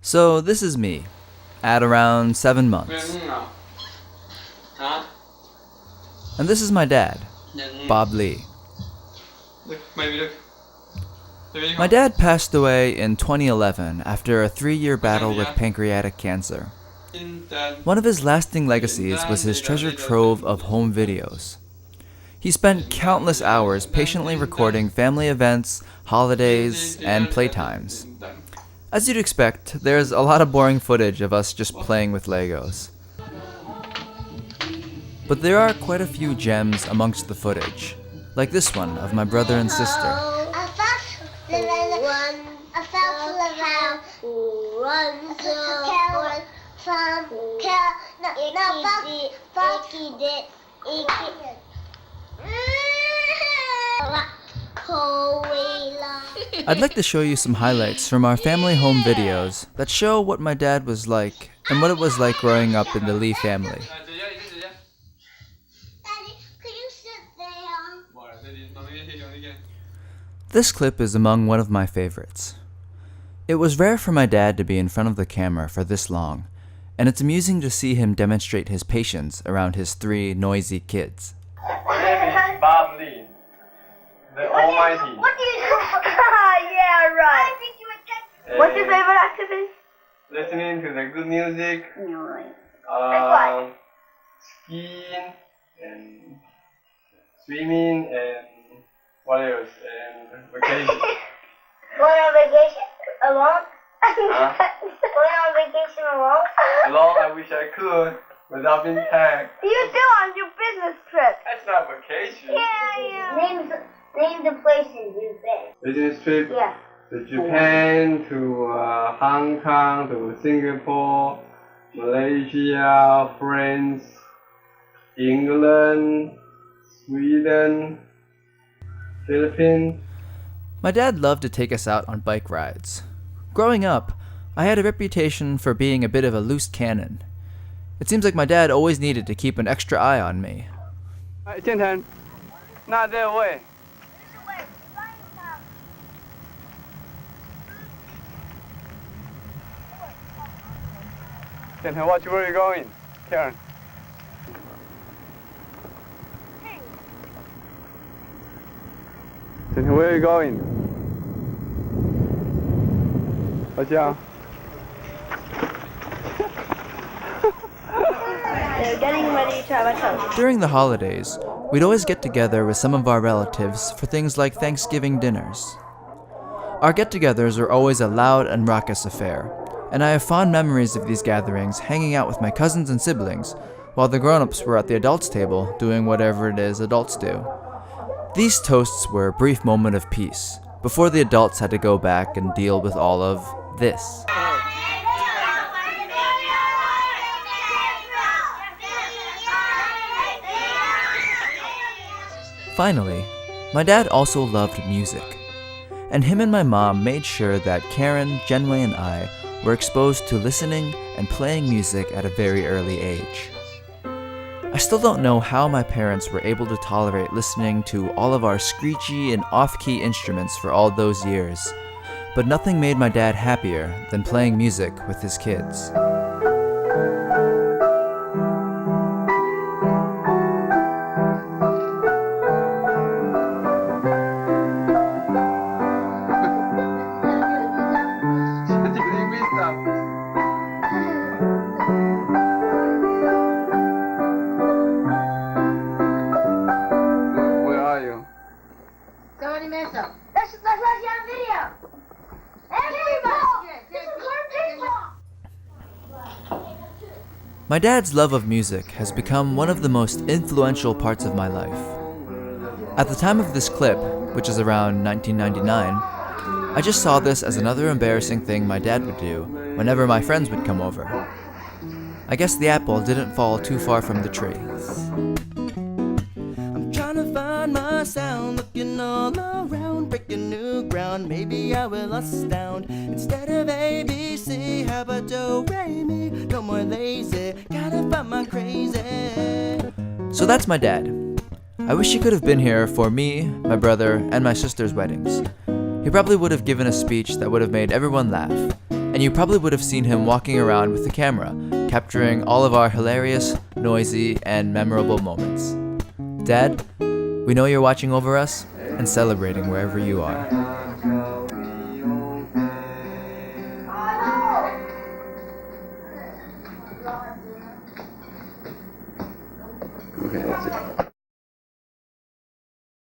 So this is me, at around 7 months. And this is my dad, Bob Lee. My dad passed away in 2011 after a 3-year battle with pancreatic cancer. One of his lasting legacies was his treasure trove of home videos. He spent countless hours patiently recording family events, holidays, and playtimes. As you'd expect, there's a lot of boring footage of us just playing with Legos. But there are quite a few gems amongst the footage, like this one of my brother and sister. I'd like to show you some highlights from our family home videos that show what my dad was like and what it was like growing up in the Lee family. This clip is among one of my favorites. It was rare for my dad to be in front of the camera for this long, and it's amusing to see him demonstrate his patience around his 3 noisy kids. My name is Bob Lee, the Almighty. What do you do? Yeah, right. I think you would get. What's your favorite activity? Listening to the good music. Skiing and swimming and what else? And vacation. Going on vacation alone? Going on vacation alone? Alone, I wish I could, without being tagged. You do on your business trip. That's not vacation. Yeah. Name the places you've been. Business trip? Yeah. To Japan, to Hong Kong, to Singapore, Malaysia, France, England, Sweden, Philippines. My dad loved to take us out on bike rides. Growing up, I had a reputation for being a bit of a loose cannon. It seems like my dad always needed to keep an extra eye on me. Jenton, not that way. Jenton, watch where you're going, Karen. Jenton, where are you going? Watch out. They're getting ready to have a toast. During the holidays, we'd always get together with some of our relatives for things like Thanksgiving dinners. Our get-togethers are always a loud and raucous affair, and I have fond memories of these gatherings hanging out with my cousins and siblings, while the grown-ups were at the adults' table doing whatever it is adults do. These toasts were a brief moment of peace, before the adults had to go back and deal with all of this. Finally, my dad also loved music, and him and my mom made sure that Karen, Jenway, and I were exposed to listening and playing music at a very early age. I still don't know how my parents were able to tolerate listening to all of our screechy and off-key instruments for all those years, but nothing made my dad happier than playing music with his kids. Let's watch you on video. Everybody! This is cartoon. My dad's love of music has become one of the most influential parts of my life. At the time of this clip, which is around 1999, I just saw this as another embarrassing thing my dad would do whenever my friends would come over. I guess the apple didn't fall too far from the tree. I'm trying to find my sound, looking all around, breaking new ground. Maybe I will astound. Instead of ABC, how about do, re, mi? No more lazy, gotta find my crazy. So that's my dad. I wish he could have been here for me, my brother, and my sister's weddings. He probably would have given a speech that would have made everyone laugh, and and you probably would have seen him walking around with the camera, capturing all of our hilarious, noisy, and memorable moments. Dad, we know you're watching over us and celebrating wherever you are. Okay, that's it.